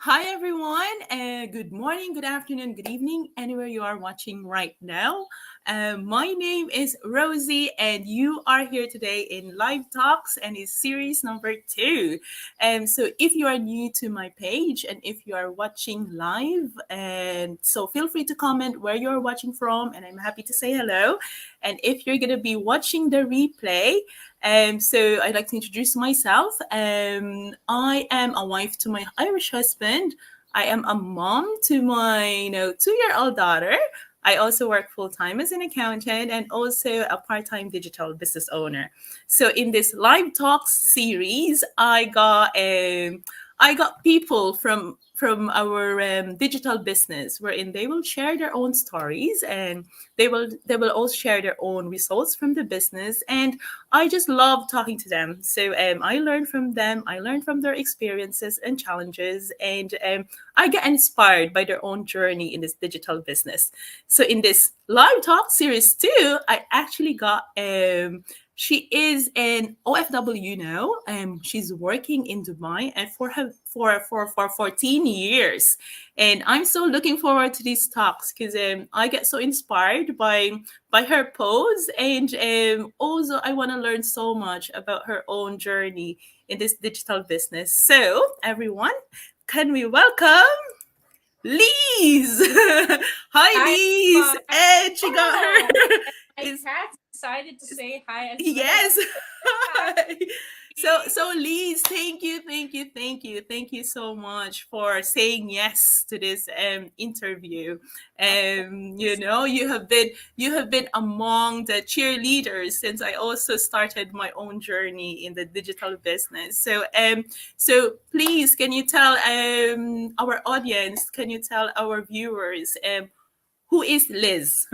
Hi, everyone. Good morning, good afternoon, good evening, anywhere you are watching right now. My name is Rosie, and you are here today in Live Talks, and it's series number two. So, if you are new to my page and if you are watching live, and so feel free to comment where you are watching from, and I'm happy to say hello. And if you're going to be watching the replay, so I'd like to introduce myself. I am a wife to my Irish husband. I am a mom to my 2-year-old daughter. I also work full time as an accountant and also a part time digital business owner. So in this live talks series, I got people from our digital business wherein they will share their own stories and they will also share their own results from the business, and I just love talking to them. So I learn from them. I learn from their experiences and challenges, and I get inspired by their own journey in this digital business. So in this live talk series two, I actually got she is an OFW now. She's working in Dubai and for 14 years. And I'm so looking forward to these talks because I get so inspired by her pose, and also I want to learn so much about her own journey in this digital business. So everyone, can we welcome Liz? Hi, Hi, Liz, everyone. and she got Oh, her and my is cat decided to say hi as well. yes. Hi. Hi. So Liz, thank you so much for saying yes to this interview. Of You have been among the cheerleaders since I also started my own journey in the digital business. So please, can you tell our audience, can you tell our viewers who is Liz?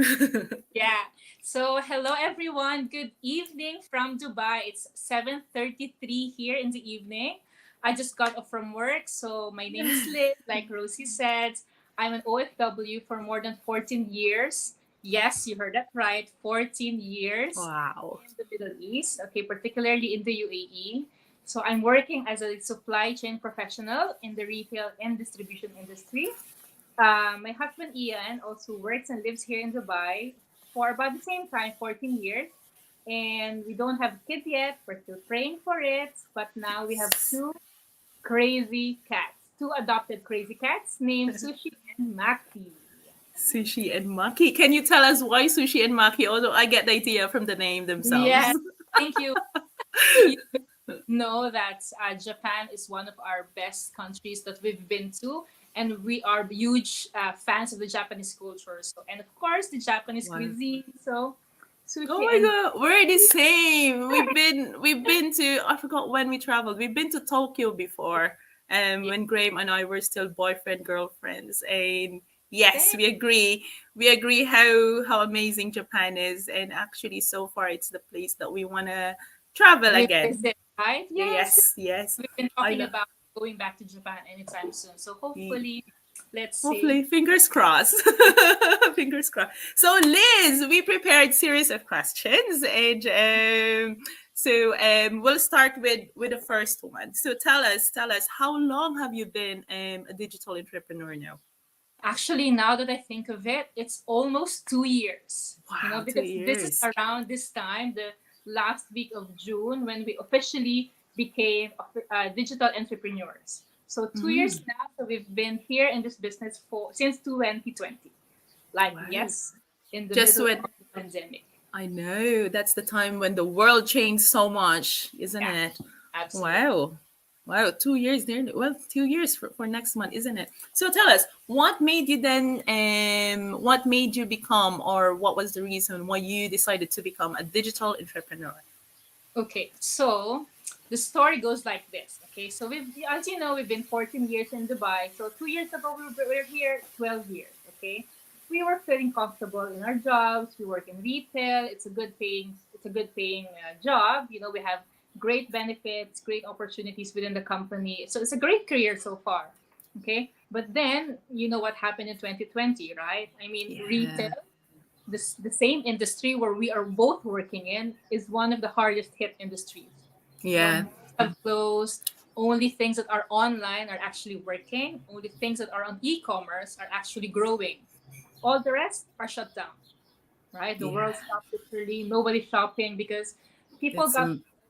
Yeah. So, hello everyone. Good evening from Dubai. It's 7:33 here in the evening. I just got off from work. So, my name is Liz. Like Rosie said, I'm an OFW for more than 14 years. Yes, you heard that right. 14 years Wow. in the Middle East. Okay, particularly in the UAE. So, I'm working as a supply chain professional in the retail and distribution industry. My husband Ian also works and lives here in Dubai for about the same time, 14 years. And we don't have kids yet. We're still praying for it. But now we have two crazy cats, two adopted crazy cats named Sushi and Maki. Sushi and Maki. Can you tell us why Sushi and Maki? Although I get the idea from the name themselves. Yes, thank you. You know that Japan is one of our best countries that we've been to. And we are huge fans of the Japanese culture. So, and of course, the Japanese Wow. cuisine. So, Oh sushi my and god, we're the same. We've been to, I forgot when we traveled. We've been to Tokyo before. When Graham and I were still boyfriend girlfriends. And yes, Same. we agree how amazing Japan is, and actually so far it's the place that we wanna travel again. Revisit, right? Yes, Yes, yes. we've been I talking know. about going back to Japan anytime soon. So hopefully, let's see. Hopefully, fingers crossed. Fingers crossed. So, Liz, we prepared series of questions, and we'll start with the first one. So, tell us, how long have you been a digital entrepreneur now? Actually, now that I think of it, it's almost 2 years. Wow, two Because this is years. around this time, the last week of June, when we officially became digital entrepreneurs. So 2 years Mm, now, so we've been here in this business for since 2020. Like wow. yes, in the Just middle when of the pandemic. I know that's the time when the world changed so much, isn't Yeah, it? absolutely. Wow. Wow, 2 years there. Well, 2 years for next month, isn't it? So tell us, what made you then, what made you become, or what was the reason why you decided to become a digital entrepreneur? Okay, so the story goes like this. Okay, so as you know, we've been 14 years in Dubai. So 2 years ago, we were here 12 years. Okay, we were feeling comfortable in our jobs. We work in retail. It's a good paying job. We have great benefits, great opportunities within the company. So it's a great career so far. Okay, but then you know what happened in 2020, right? I mean, Yeah. retail, the same industry where we are both working in, is one of the hardest hit industries. Yeah. Most have closed. Only things that are online are actually working. Only things that are on e-commerce are actually growing. All the rest are shut down, right? The Yeah, world stopped literally. Nobody's shopping because people it's got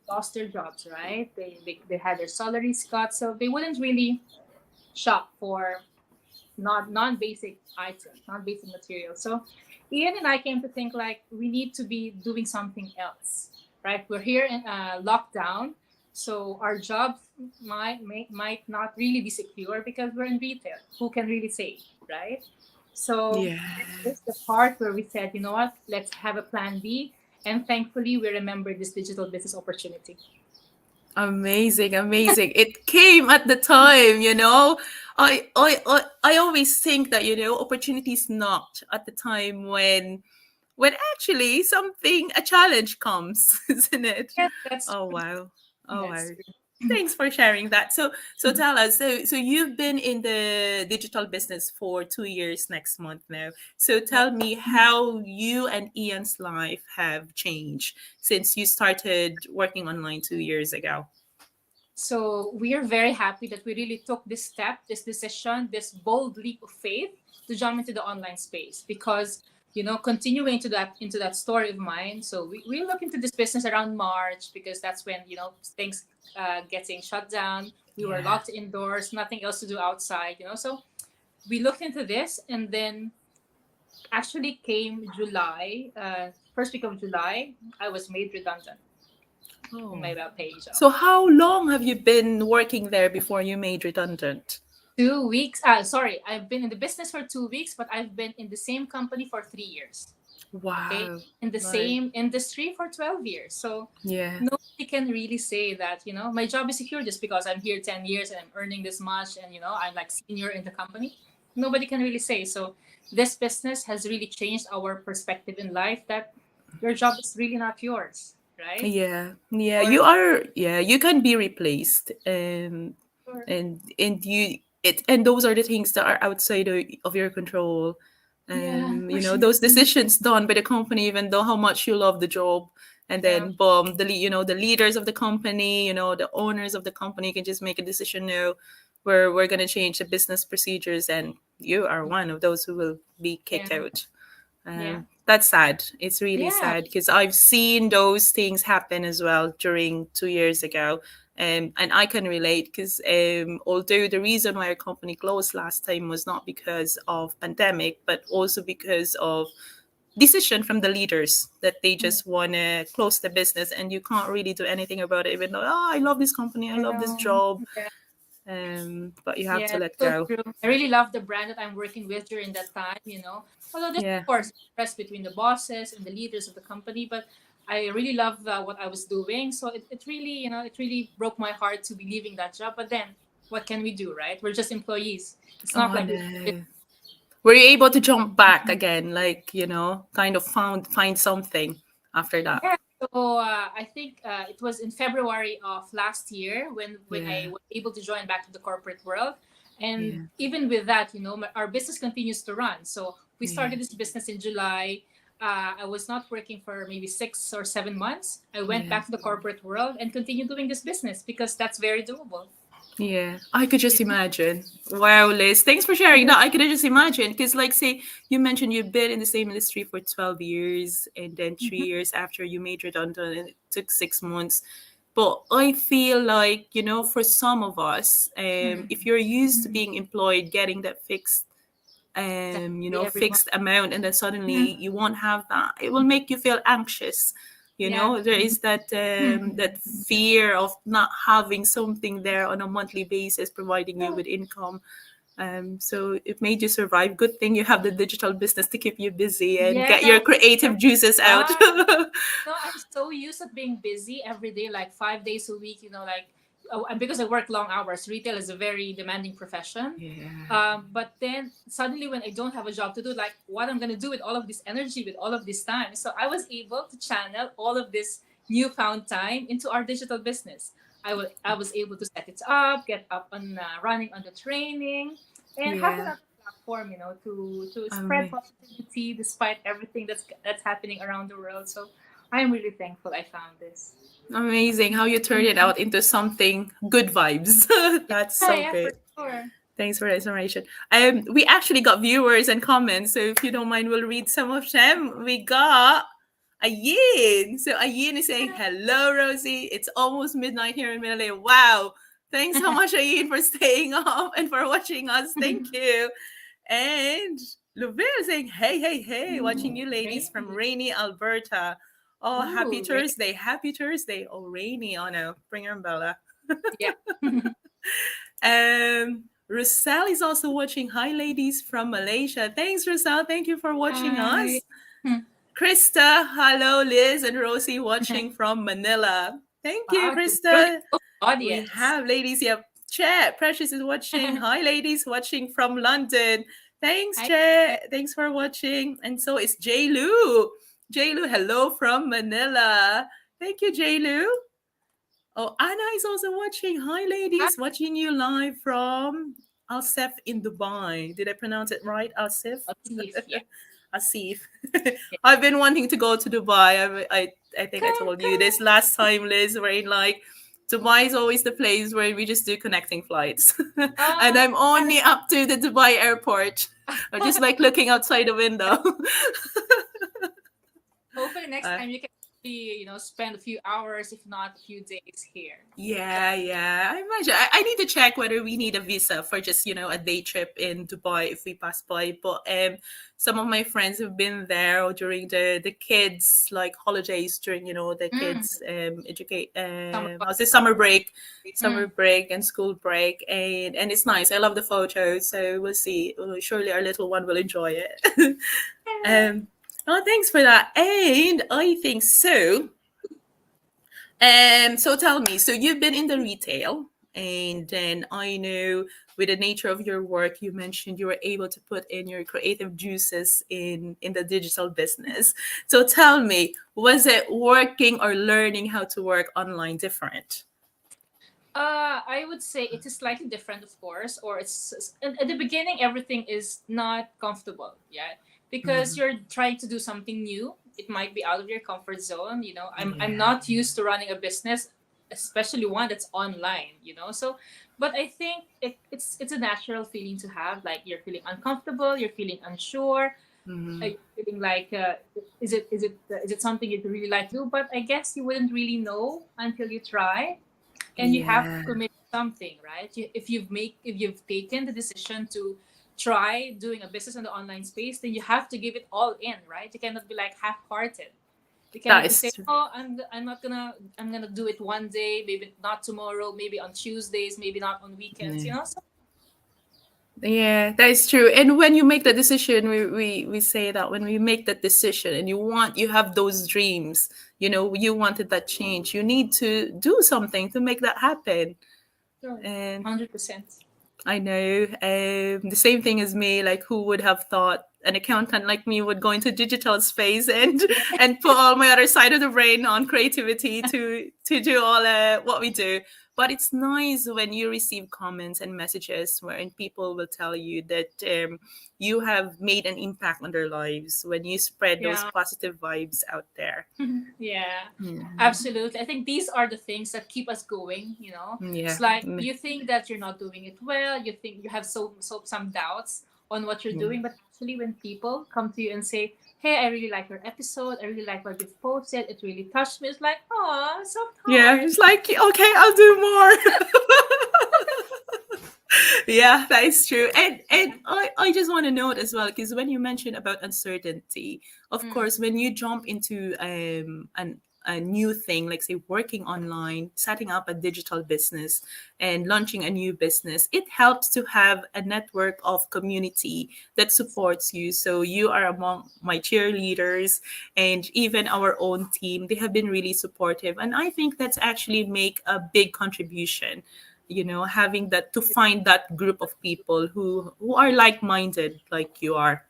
lost their jobs, right? They had their salaries cut, so they wouldn't really shop for not non-basic items, non-basic materials. So Ian and I came to think like we need to be doing something else, right? We're here in lockdown, so our jobs might not really be secure because we're in retail. Who can really say, right? So yeah. this is the part where we said, you know what, let's have a plan B. And thankfully, we remember this digital business opportunity. Amazing, amazing. It came at the time, you know. I always think that, you know, opportunities knocked at the time when actually something a challenge comes, isn't it? Yes, that's Oh true. wow. Oh That's wow. true. Thanks for sharing that. So tell us. So you've been in the digital business for 2 years next month now. So Yeah. tell me how you and Ian's life have changed since you started working online 2 years ago. So we are very happy that we really took this step, this decision, this bold leap of faith to jump into the online space because continuing into that story of mine. So we look into this business around March because that's when things getting shut down. We were Yeah. locked indoors, nothing else to do outside. So we looked into this, and then actually came July, first week of July, I was made redundant in Oh. my pay job. So how long have you been working there before you made redundant? 2 weeks. Sorry, I've been in the business for 2 weeks, but I've been in the same company for 3 years. Okay, Wow. in the Right. same industry for 12 years. So Yeah. nobody can really say that my job is secure just because I'm here 10 years and I'm earning this much, and I'm like senior in the company. Nobody can really say. So this business has really changed our perspective in life that your job is really not yours, right? Yeah. Yeah. Or You are, yeah, you can be replaced. or And you it and those are the things that are outside of your control. yeah, for You know, sure. those decisions done by the company, even though how much you love the job, and Yeah, then boom, you know, the leaders of the company, you know, the owners of the company can just make a decision now where we're going to change the business procedures, and you are one of those who will be yeah, kicked out. yeah, That's sad. It's really yeah. sad because I've seen those things happen as well during 2 years ago. And I can relate because although the reason why our company closed last time was not because of pandemic, but also because of decision from the leaders that they Mm, just want to close the business, and you can't really do anything about it, even though, oh, I love this company, I I love this know. job. Yeah. But you have to Yeah, let so go. true. I really love the brand that I'm working with during that time. Although there's Yeah. of course stress between the bosses and the leaders of the company, but I really love what I was doing. So it really, it really broke my heart to be leaving that job. But then, what can we do, right? We're just employees. It's not Oh like no. Were you able to jump back again, like, you know, kind of find something after that? yeah. So I think it was in February of last year when I Yeah. was able to join back to the corporate world, and Yeah. even with that, our business continues to run. So we Yeah. started this business in July. I was not working for maybe 6 or 7 months. I went Yeah. back to the corporate world and continued doing this business because that's very doable. Yeah, I could just imagine. Wow, Liz, thanks for sharing that. I could just imagine because, like, say you mentioned you've been in the same industry for 12 years, and then 3 years after you made redundant, and it took 6 months. But I feel like, you know, for some of us, if you're used to being employed, getting that fixed you Definitely know, everyone. fixed amount, and then suddenly you won't have that, it will make you feel anxious. You Yeah. know, there is that that fear of not having something there on a monthly basis providing you with income. So it made you survive. Good thing you have the digital business to keep you busy and Yeah. get your creative juices out. Ah, no, I'm so used to being busy every day, like 5 days a week, like, and because I work long hours, retail is a very demanding profession. Yeah. But then suddenly, when I don't have a job to do, like, what I'm going to do with all of this energy, with all of this time. So I was able to channel all of this newfound time into our digital business. I was able to set it up, get up and running on the training, and have Yeah. another platform, to I spread mean, positivity despite everything that's happening around the world. So I'm really thankful I found this. Amazing how you turn it Mhm. out into something good vibes. That's Yeah, so yeah, for great. sure. Thanks for the information. We actually got viewers and comments, so if you don't mind, we'll read some of them. We got Ayin. So Ayin is saying, "Hello, Rosie. It's almost midnight here in Manila. Wow. Thanks so much, Ayin, for staying up and for watching us. Thank you." And Louvel saying, "Hey, hey, hey, watching you ladies from Rainy. rainy Alberta. Oh, happy Ooh, rain. Thursday. Happy Thursday. Oh, rainy. Oh, no. Bring your umbrella." Yeah. Rosal is also watching. Hi, ladies from Malaysia. Thanks, Rosal. Thank you for watching Hi. us. Krista, hello, Liz and Rosie watching from Manila. Thank you, Wow, it's really Krista. close We audience. have ladies. Yep. Chet, Precious is watching. Hi, ladies, watching from London. Thanks, Hi. Chet. Thanks for watching. And so is J. Lu. J. Lu, hello from Manila. Thank you, J. Lu. Oh, Anna is also watching. Hi, Hi. ladies. Watching you live from Alsef in Dubai. Did I pronounce it right? Alsef? Asif, yeah. Asif. Yeah. I've been wanting to go to Dubai. I think I Come, told you this come. last time, Liz, where in like Dubai is always the place where we just do connecting flights. And I'm Yeah. only up to the Dubai airport. I'm just like looking outside the window. Hopefully next Uh, time you can be, spend a few hours, if not a few days here. Yeah, yeah. I imagine. I need to check whether we need a visa for just, a day trip in Dubai if we pass by. But some of my friends have been there during the kids like holidays during, the Mm, kids educate summer how's it mm. summer break and school break and it's nice. I love the photos. So we'll see. Surely our little one will enjoy it. um oh, thanks for that. And I think so. So tell me, so you've been in the retail, and then I know with the nature of your work, you mentioned you were able to put in your creative juices in the digital business. So tell me, was it working or learning how to work online different? I would say it is slightly different, of course, or it's at the beginning everything is not comfortable, yeah, because Mhm. you're trying to do something new. It might be out of your comfort zone. I'm Yeah. not used to running a business, especially one that's online. So, but I think it's a natural feeling to have. Like you're feeling uncomfortable, you're feeling unsure, Hmm. you're feeling like is it something you'd really like to do? But I guess you wouldn't really know until you try, and you have to Yeah. commit to something, right? If you've taken the decision to try doing a business in the online space, then you have to give it all in, right? You cannot be like half-hearted. You That cannot be is saying, "Oh, I'm gonna do it one day, maybe not tomorrow, maybe on Tuesdays, maybe not on weekends." true. So Yeah, that is true. And when you make the decision, we say that when we make that decision and you have those dreams, you wanted that change, you need to do something to make that happen. sure, And 100%. I know the same thing as me. Like, who would have thought an accountant like me would go into digital space and and put all my other side of the brain on creativity to do all what we do. But it's nice when you receive comments and messages wherein people will tell you that you have made an impact on their lives when you spread those Yeah. positive vibes out there. Yeah, Yeah, absolutely. I think these are the things that keep us going. yeah, It's like you think that you're not doing it well, you think you have some doubts on what you're yeah. doing, but actually, when people come to you and say, "Hey, I really like your episode. I really like what you've posted. It really touched me," it's like, "Oh, soft Yeah, heart." it's like, okay, I'll do more. Yeah, that is true. And I just want to note as well, because when you mentioned about uncertainty, of Mm, course, when you jump into a new thing, like say working online, setting up a digital business and launching a new business, it helps to have a network of community that supports you. So you are among my cheerleaders and even our own team. They have been really supportive. And I think that's actually make a big contribution, having that, to find that group of people who are like-minded like you are.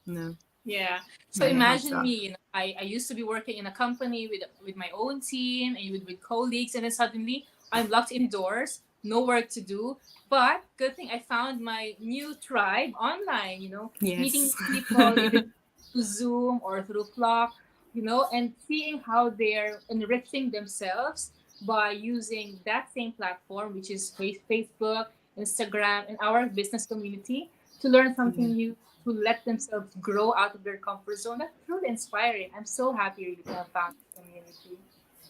No, yeah. So yeah, it helps imagine out. me. I used to be working in a company with my own team and with colleagues, and then suddenly I'm locked indoors, no work to do. But good thing I found my new tribe online. Meeting Yes. people even through Zoom or through Clock. and seeing how they're enriching themselves by using that same platform, which is Facebook, Instagram, and our business community, to learn something Yeah. new, to let themselves grow out of their comfort zone. That's truly inspiring. I'm so happy really to have found this community.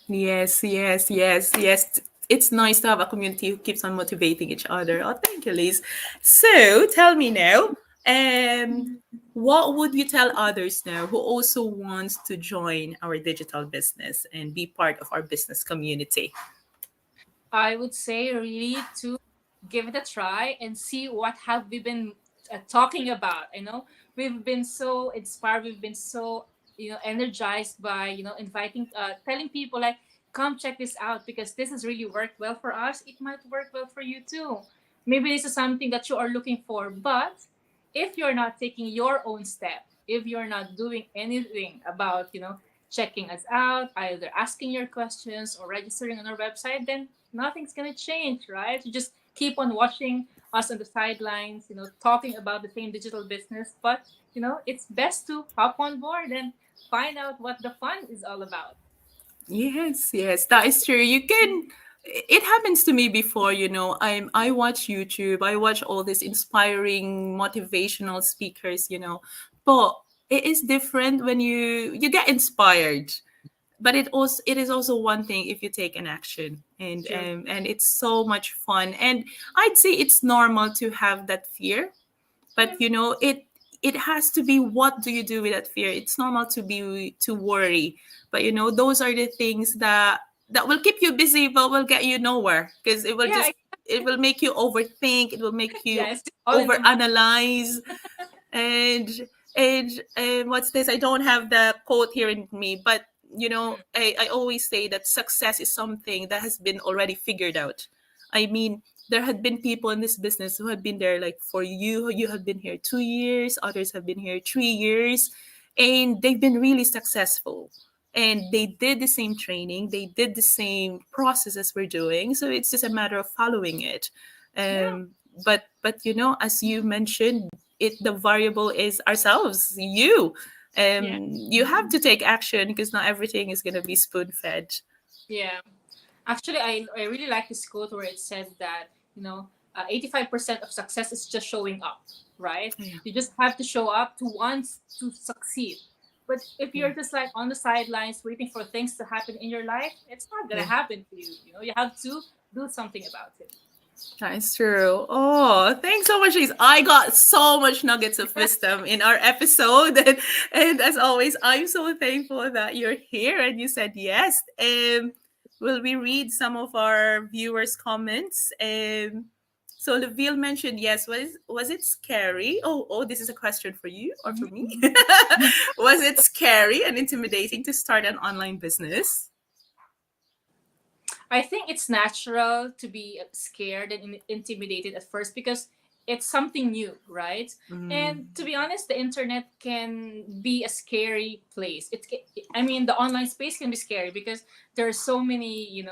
Yes, yes, yes, yes. It's nice to have a community who keeps on motivating each other. Oh, thank you, Liz. So tell me now, um, what would you tell others now who also wants to join our digital business and be part of our business community? I would say really to give it a try and see what have we been talking about. We've been so inspired. We've been so energized by inviting, telling people like, come check this out because this has really worked well for us. It might work well for you too. Maybe this is something that you are looking for, but if you're not taking your own step, if you're not doing anything about checking us out, either asking your questions or registering on our website, then nothing's gonna change, right? You just keep on watching us on the sidelines, talking about the same digital business. But it's best to hop on board and find out what the fun is all about. Yes, yes, that is true. You can. It happens to me before, you know. I watch YouTube. I watch all these inspiring, motivational speakers, you know. But it is different when you get inspired. But it is also one thing if you take an action, True. and it's so much fun. And I'd say it's normal to have that fear, but Yeah. you know it has to be, what do you do with that fear? It's normal to worry, but you know those are the things that will keep you busy but will get you nowhere, because it will Yeah. just, it will make you overthink, it will make Yeah. you It's all in the mind. overanalyze. and and what's this, I don't have the quote here in me, but you know, I always say that success is something that has been already figured out. I mean, there had been people in this business who had been there, like for you have been here 2 years, others have been here 3 years, and they've been really successful, and they did the same training, they did the same process as we're doing, so it's just a matter of following it. Yeah. But you know, as you mentioned, it, the variable is ourselves, Yeah. you have to take action because not everything is going to be spoon fed. Yeah. Actually, I really like this quote where it says that, 85% of success is just showing up, right? Yeah, You just have to show up to want to succeed. But if yeah, you're just like on the sidelines waiting for things to happen in your life, it's not going to yeah. happen to you. You have to do something about it. That is true. Oh, thanks so much, Lise. I got so much nuggets of wisdom in our episode. And as always, I'm so thankful that you're here and you said yes. Will we read some of our viewers' comments? So Leville mentioned yes. Was it scary? Oh, this is a question for you or for me. Was it scary and intimidating to start an online business? I think it's natural to be scared and intimidated at first because it's something new, right? And Mm, to be honest, the internet can be a scary place. I mean, the online space can be scary because there's so many,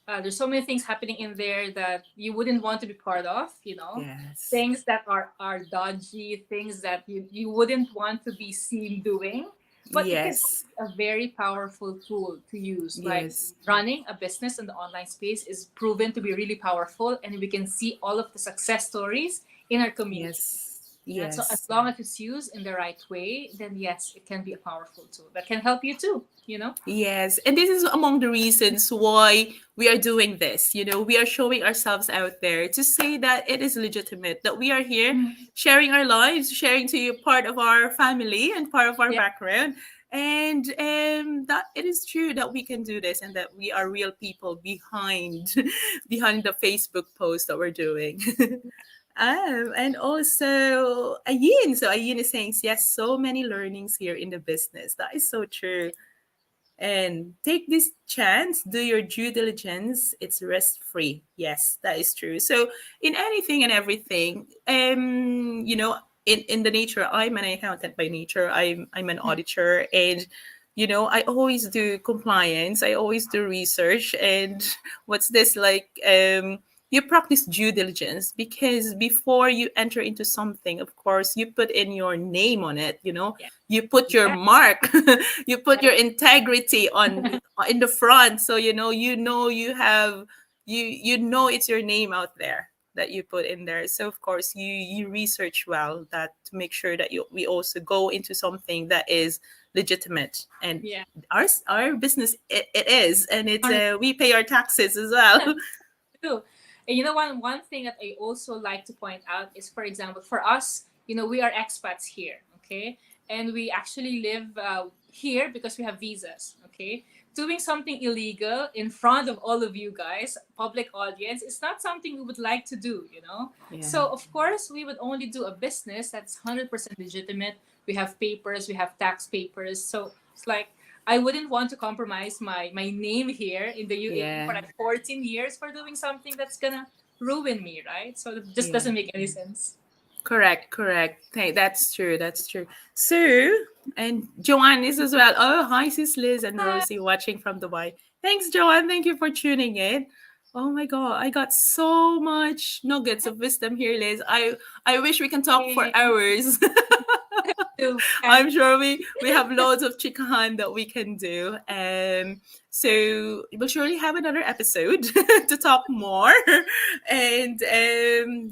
there's so many things happening in there that you wouldn't want to be part of. yes. Things that are dodgy, things that you wouldn't want to be seen doing, but it can also Yes. be a very powerful tool to use. Like Yes. running a business in the online space is proven to be really powerful, and we can see all of the success stories in our community. Yes. Yeah, so as Yes. long as it's used in the right way, then yes, it can be a powerful tool that can help you too. Yes. And this is among the reasons why we are doing this. You know, we are showing ourselves out there to say that it is legitimate, that we are here Mhm. sharing our lives, sharing to you part of our family and part of our Yeah, background. And that it is true that we can do this and that we are real people behind behind the Facebook post that we're doing. And also Ayin. So Ayin is saying, yes, so many learnings here in the business. That is so true. And take this chance, do your due diligence, it's risk free. Yes, that is true. So in anything and everything, you know, in the nature, I'm an accountant by nature, I'm an auditor, and you know, I always do compliance, I always do research, and what's this like, you practice due diligence, because before you enter into something, of course, you put in your name on it, Yeah. you put your Yeah. mark, you put Right. your integrity on in the front, so you have it's your name out there that you put in there. So of course you research well that to make sure that we also go into something that is legitimate. And Yeah. our business, it is, and it's Honestly, we pay our taxes as well. too. And one thing that I also like to point out is, for example, for us, we are expats here, okay, and we actually live here because we have visas, okay. Doing something illegal in front of all of you guys, public audience, is not something we would like to do. Yeah. So of course we would only do a business that's 100% legitimate. We have papers, we have tax papers, so it's like I wouldn't want to compromise my name here in the UAE for Yeah. like 14 years for doing something that's gonna ruin me, right? So it just Yeah. doesn't make any sense. Correct, correct. Hey, that's true. That's true. So, and Joanne is as well. Oh, hi, sis Liz and Hi. Rosie watching from Dubai. Thanks, Joanne. Thank you for tuning in. Oh my God, I got so much nuggets of wisdom here, Liz. I wish we can talk for hours. We can. I'm sure we have loads of chikahan that we can do. So we'll surely have another episode to talk more. And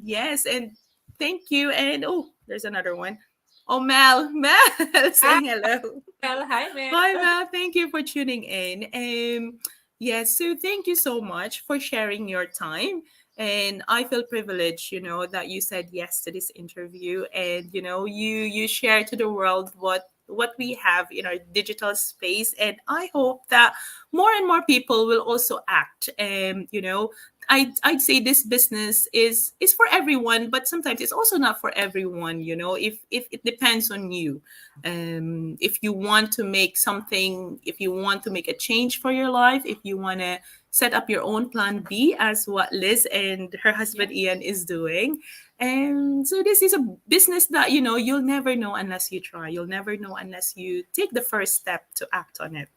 yes, and thank you. And oh, there's another one. Oh, Mel, Hi, saying hello. Mel. Hi, Mel. Hi, Mel. Thank you for tuning in. Yes, so thank you so much for sharing your time. And I feel privileged, that you said yes to this interview, and you share to the world what we have in our digital space. And I hope that more and more people will also act. I'd say this business is for everyone, but sometimes it's also not for everyone. If it depends on you, if you want to make something, if you want to make a change for your life, if you want to set up your own plan B, as what Liz and her Yeah, husband Ian is doing. And so this is a business that you'll never know unless you try, you'll never know unless you take the first step to act on it.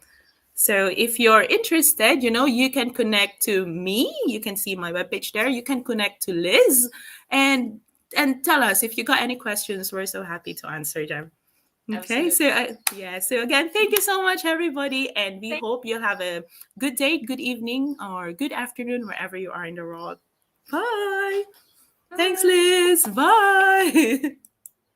So if you're interested, you can connect to me. You can see my webpage there. You can connect to Liz, and tell us if you got any questions. We're so happy to answer them. Okay, absolutely. so yeah, so again, thank you so much, everybody, and we Thank hope you have a good day, good evening, or good afternoon wherever you are in the world. Bye. you. Thanks, Bye. Liz. Bye.